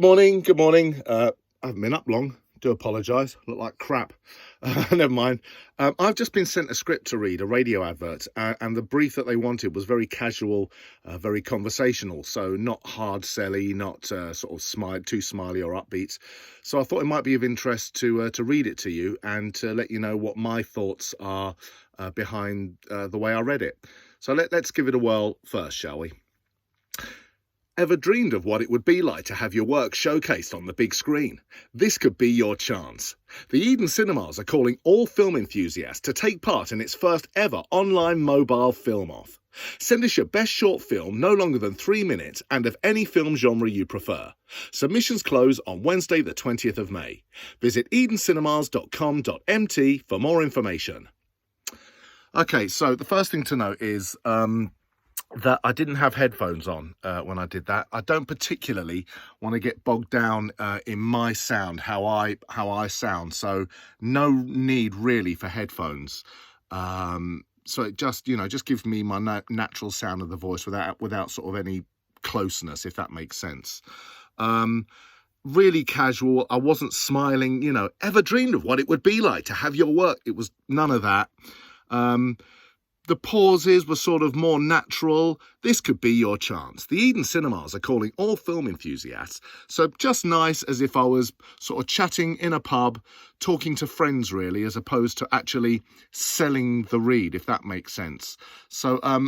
morning. Good morning. I haven't been up long. Do apologise. Look like crap. Never mind. I've just been sent a script to read, a radio advert, and the brief that they wanted was very casual, very conversational. So not hard selly, not sort of too smiley or upbeat. So I thought it might be of interest to read it to you and to let you know what my thoughts are behind the way I read it. So let's give it a whirl first, shall we? Ever dreamed of what it would be like to have your work showcased on the big screen? This could be your chance. The Eden Cinemas are calling all film enthusiasts to take part in its first ever online mobile film-off. Send us your best short film, no longer than 3 minutes, and of any film genre you prefer. Submissions close on Wednesday the 20th of May. Visit edencinemas.com.mt for more information. Okay, so the first thing to note is that I didn't have headphones on when I did that. I don't particularly want to get bogged down in my sound, how I sound. So no need really for headphones. So it just gives me my natural sound of the voice without sort of any closeness, if that makes sense. Really casual. I wasn't smiling. Ever dreamed of what it would be like to have your work? It was none of that. The pauses were sort of more natural. This could be your chance. The Eden Cinemas are calling all film enthusiasts, so just nice, as if I was sort of chatting in a pub, talking to friends really, as opposed to actually selling the read, if that makes sense. So, a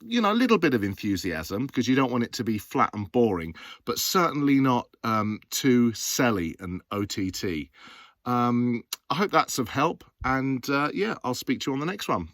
little bit of enthusiasm, because you don't want it to be flat and boring, but certainly not too selly and OTT. I hope that's of help, and I'll speak to you on the next one.